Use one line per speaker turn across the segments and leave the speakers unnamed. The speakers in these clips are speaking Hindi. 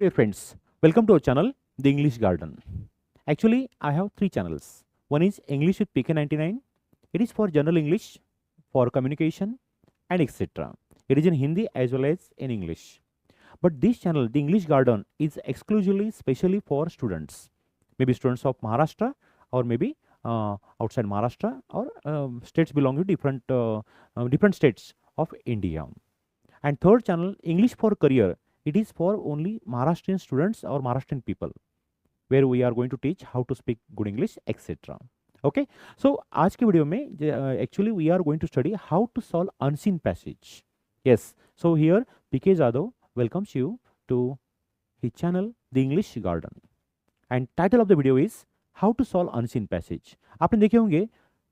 Dear friends, welcome to our channel, The English Garden. Actually, I have three channels. One is English with PK99. It is for general English, for communication, and etc. It is in Hindi as well as in English. But this channel, The English Garden, is exclusively specially for students. Maybe students of Maharashtra or maybe outside Maharashtra or states belonging to different states of India. And third channel, English for Career. It is for only Maharashtrian students or Maharashtrian people, where we are going to teach how to speak good English, etc. Okay, so आज के वीडियो में actually we are going to study how to solve unseen passage. Yes, so here PK Jadhav welcomes you to his channel The English Garden, and title of the video is how to solve unseen passage. आपने देखे होंगे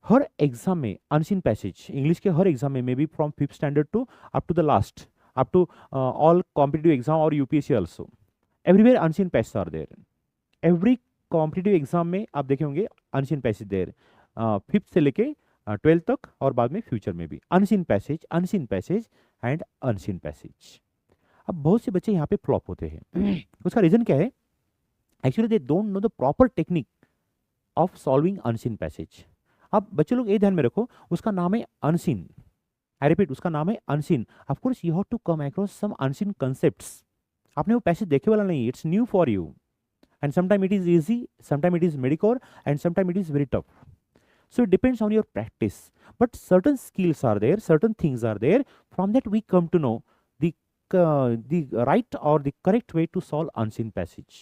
हर एग्जाम में अनसीन पैसेज, इंग्लिश के हर एग्जाम में, maybe from 5th standard to up to the last, up to all competitive exam or UPSC also. Everywhere unseen passages are there. Every competitive exam में आप देखे होंगे unseen passage there. 5th से लेके 12th तक और बाद में फ्यूचर में भी unseen passage and unseen passage. अब बहुत से बच्चे यहाँ पे फ्लॉप होते हैं. उसका रीजन क्या है? Actually they don't know the proper technique of solving unseen passage. अब बच्चे लोग ये ध्यान में रखो, उसका नाम है अनसीन. आई रिपीट, उसका नाम है unseen. Of course you have to come across some unseen concepts. आपने वो पैसेज देखे वाला नहीं, it's new for you, and sometime it is easy, sometime it is mediocre, and sometime it is very tough. So it depends on your practice, but certain skills are there, certain things are there. From that we come to know the right or the correct way to solve unseen passage.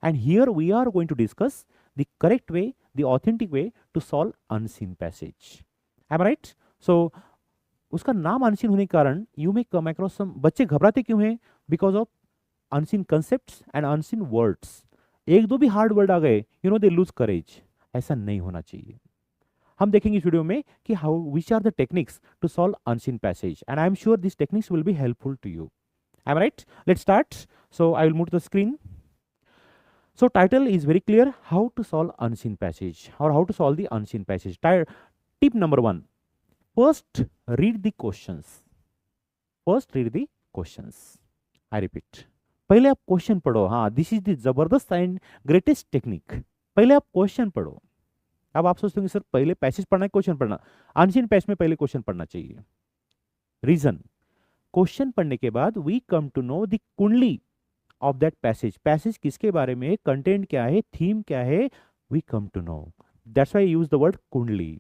And here we are going to discuss the correct way, the authentic way to solve unseen passage. Am I right? So उसका नाम अनसीन होने के कारण यू मे कम अक्रॉस सम. बच्चे घबराते क्यों हैं? Because of unseen concepts and unseen words. एक दो भी हार्ड वर्ड आ गए, यू नो, दे लूज करेज. ऐसा नहीं होना चाहिए. हम देखेंगे इस वीडियो में कि how which are the techniques to solve unseen passage, and I am sure this techniques will be helpful to you. I am right? Let's start. So I will move to the screen. So title is very clear, how to solve unseen passage or how to solve the unseen passage. Tip number 1, first read the questions. First read the questions. I repeat, पहले आप क्वेश्चन पढ़ो. हाँ, दिस इज द जबरदस्त एंड ग्रेटेस्ट टेक्निक. पहले आप क्वेश्चन पढ़ो. अब आप सोचते होंगे सर पहले पैसेज पढ़ना है क्वेश्चन पढ़ना? अनसीन पैसेज में पहले क्वेश्चन पढ़ना चाहिए. रीजन, क्वेश्चन पढ़ने के बाद we come to know the kundli of that passage. Passage किसके बारे में, कंटेंट क्या है, थीम क्या है, we come to know. That's why I use the word kundli.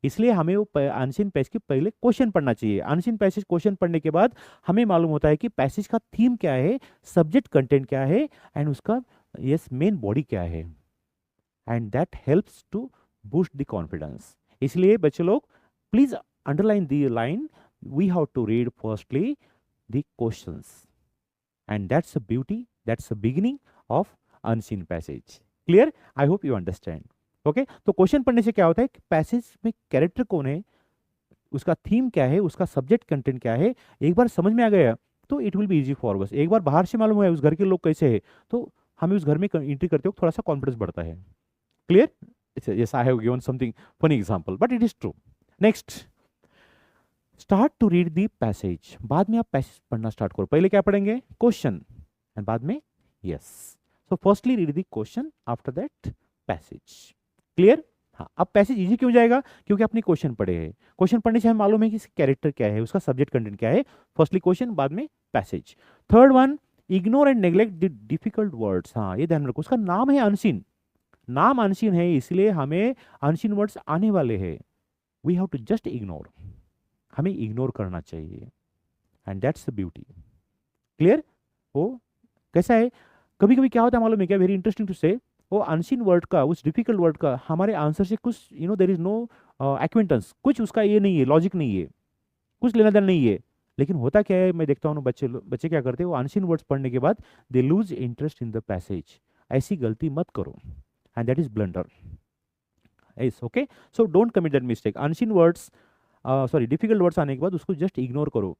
इसलिए हमें वो अनसीन पैसेज के पहले क्वेश्चन पढ़ना चाहिए. अनसीन पैसेज क्वेश्चन पढ़ने के बाद हमें मालूम होता है कि पैसेज का थीम क्या है, सब्जेक्ट कंटेंट क्या है, एंड उसका मेन बॉडी क्या है, and that helps to boost the confidence. इसलिए बच्चे लोग please underline the line, we have to read firstly the questions, and that's the beauty, that's the beginning of unseen passage. Clear? I hope you understand. Okay, तो क्वेश्चन पढ़ने से क्या होता है कि पैसेज में कैरेक्टर कौन है, उसका थीम क्या है, उसका सब्जेक्ट कंटेंट क्या है, एक बार समझ में आ गया तो it will be easy for us. एक बार बाहर से मालूम है उस घर के लोग कैसे है, तो हमें उस घर में एंट्री करते वक्त थोड़ा सा कॉन्फिडेंस बढ़ता है. Clear? Yes, I have given something funny example, but it is true. Next, start to read the passage. बाद में आप पैसेज पढ़ना स्टार्ट करो. पहले क्या पढ़ेंगे? क्वेश्चन, एंड बाद में yes. So firstly read the question, after that passage. Clear? हाँ, अब पैसेज इजी क्यों जाएगा? क्योंकि आपने क्वेश्चन पढ़े हैं. क्वेश्चन पढ़ने से हमें मालूम है कि कैरेक्टर क्या है, उसका सब्जेक्ट कंटेंट क्या है. फर्स्टली क्वेश्चन, बाद में passage. Third one, ignore and neglect the difficult words. हाँ, ये ध्यान रखो, उसका नाम है अनसीन. नाम अनसीन है, इसलिए हमें अनसीन वर्ड्स आने वाले हैं. We have to just ignore. हमें इग्नोर करना चाहिए, and that's the beauty. Clear? वो कैसा है, कभी कभी क्या होता है मालूम है क्या? वेरी इंटरेस्टिंग टू से, वो अनसीन वर्ड का, उस डिफिकल्ट वर्ड का हमारे आंसर से कुछ देयर इज नो एक्वेंटेंस, कुछ उसका ये नहीं है, लॉजिक नहीं है, कुछ लेना देना नहीं है. लेकिन होता क्या है, मैं देखता हूँ बच्चे क्या करते हैं, वो अनसीन वर्ड्स पढ़ने के बाद they lose interest in the passage. ऐसी गलती मत करो, and that is blunder. Okay, so don't commit that mistake. Unseen words, sorry, difficult words आने के बाद उसको जस्ट इग्नोर करो,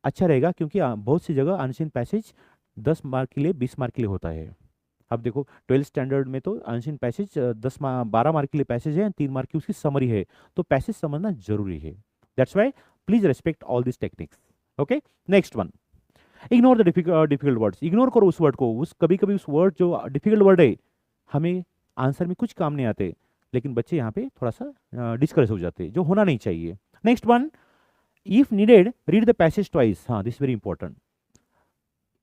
अच्छा रहेगा. क्योंकि बहुत सी जगह अनसीन पैसेज 10 मार्क के लिए, 20 मार्क के लिए होता है. अब देखो 12th स्टैंडर्ड में तो अनसीन पैसेज 12 मार्क के लिए पैसेज है, 3 मार्क की उसकी समरी है. तो पैसेज समझना जरूरी है. That's why please respect all this techniques. Okay, next one, ignore the difficult words, ignore करो उस वर्ड को, उस कभी कभी उस वर्ड जो डिफिकल्ट वर्ड है हमें आंसर में कुछ काम नहीं आते, लेकिन बच्चे यहाँ पे थोड़ा सा डिस्करेज हो जाते हैं, जो होना नहीं चाहिए। Next one, if needed read the passage twice. हाँ, दिस वेरी इंपॉर्टेंट।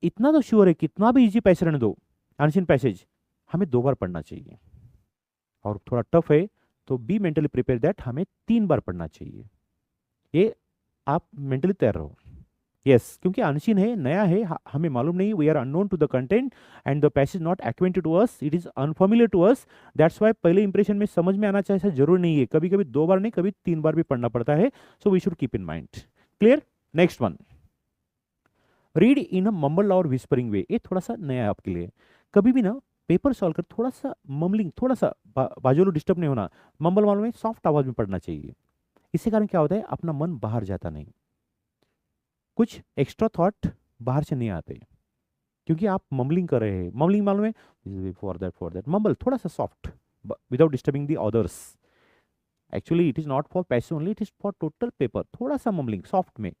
इतना तो श्योर है, कितना भी इजी पैसेज रहने दो, अनसीन पैसेज हमें 2 बार पढ़ना चाहिए, और थोड़ा टफ है तो बी मेंटली प्रिपेयर दैट हमें 3 बार पढ़ना चाहिए। ये आप मेंटली तैयार रहो। यस, क्योंकि अनसीन है, नया है, हमें मालूम नहीं, we are unknown to the content and the passage not acquainted to us, it is unfamiliar to us. That's why पहले इंप्रेशन में समझ में आना चाहिए, ऐसा जरूर नहीं है, कभी कभी 2 बार नहीं, कभी 3 बार भी पढ़ना पड़ता है। So we should keep in mind. Clear? Next one, read in a mumble और विस्परिंग वे। ये थोड़ा सा नया है आपके लिए। कभी भी ना पेपर सॉल्व कर थोड़ा सा मम्बलिंग, थोड़ा सा बाजू डिस्टर्ब नहीं होना, मम्बल मालूम है, सॉफ्ट आवाज में पढ़ना चाहिए। इससे कारण क्या होता है, अपना मन बाहर जाता नहीं, कुछ एक्स्ट्रा थॉट बाहर से नहीं आते, क्योंकि आप मम्बलिंग कर रहे हैं। मम्बलिंग मालूम है, फॉर दैट मम्बल थोड़ा सा soft without disturbing the others. Actually it is not for passage only, it is for total paper. थोड़ा सा मम्बलिंग सॉफ्ट में,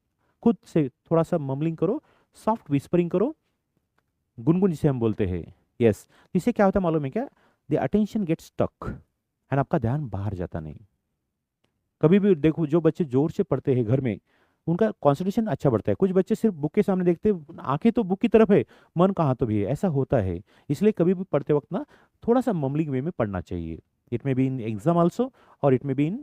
खुद से थोड़ा सा मम्बलिंग करो, सॉफ्ट विस्परिंग करो, गुनगुन जिसे हम बोलते हैं। यस, इससे क्या होता है मालूम है क्या, the attention get stuck and आपका ध्यान बाहर जाता नहीं। कभी भी देखो, जो बच्चे जोर से पढ़ते हैं घर में, उनका कॉन्सेंट्रेशन अच्छा बढ़ता है। कुछ बच्चे सिर्फ बुक के सामने देखते हैं, आंखें तो बुक की तरफ है, मन कहाँ तो भी है, ऐसा होता है। इसलिए कभी भी पढ़ते वक्त ना थोड़ा सा मम्बलिंग वे में पढ़ना चाहिए। It may be in exam also, और it may be in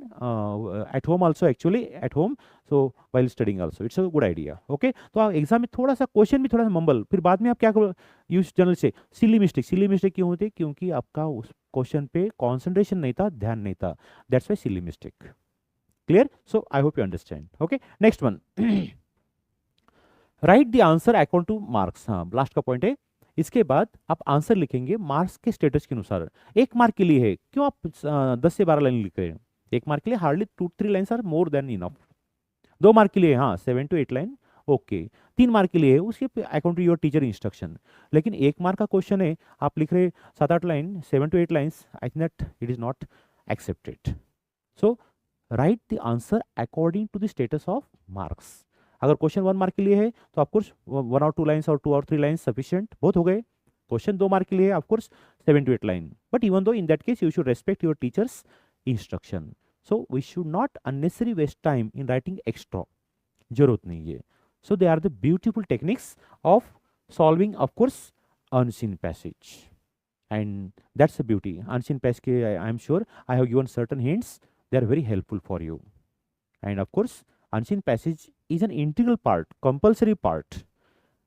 at home also, actually at home, so while studying also it's a good idea. Okay, तो आप एग्जाम में थोड़ा सा क्वेश्चन भी थोड़ा सा मम्बल, फिर बाद में आप क्या करो, यूज जनरल से सिली मिस्टेक। सिली मिस्टेक क्यों होती है, क्योंकि आपका उस क्वेश्चन पे कॉन्सेंट्रेशन नहीं था, ध्यान नहीं था, that's why silly mistake. Clear? So I hope you understand. Okay, next one. Right the answer according two marks. हाँ, लास्ट का पॉइंट है। इसके बाद आप आंसर लिखेंगे मार्क्स के स्टेटस के अनुसार। 1 मार्क के लिए है, क्यों आप 10 से 12 लाइन लिख रहे हैं? 1 मार्क के लिए hardly 2-3 lines are more than enough. 2 mark के लिए हाँ 7 to 8 लाइन ओके। 3 मार्क के लिए है, उसके according to your teacher instruction. लेकिन 1 मार्क का क्वेश्चन है, आप लिख रहे 7-8 line, 7 to 8 lines, I think that it is not accepted. So write the answer according to the status of marks. अगर क्वेश्चन 1 मार्क के लिए है तो ऑफकोर्स 1 or 2 लाइन्स और 2 or 3 लाइन्स सफिशिएंट, बहुत हो गए। क्वेश्चन 2 मार्क के लिए of course 7 to 8 line, but even though in that case you should respect your teachers instruction. So we should not unnecessary waste time in writing extra, जरूरत नहीं है। So they are the beautiful techniques of solving of course unseen passage, and that's the beauty. Unseen passage, I am sure I have given certain hints, they are very helpful for you. And of course unseen passage is an integral part, compulsory part,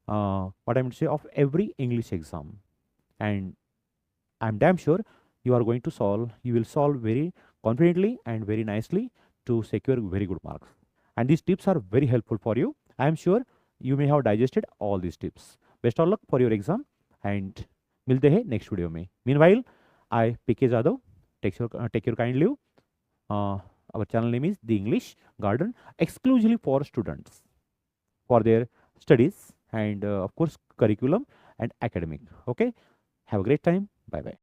what I mean to say, of every English exam. And I'm damn sure you are going to solve, you will solve very confidently and very nicely to secure very good marks. And these tips are very helpful for you. I am sure you may have digested all these tips. Best of luck for your exam, and मिलते हैं नेक्स्ट वीडियो में। Meanwhile I P K Jadav take your kind leave. Our channel name is the English Garden, exclusively for students for their studies and of course curriculum and academic. Okay, have a great time. Bye bye.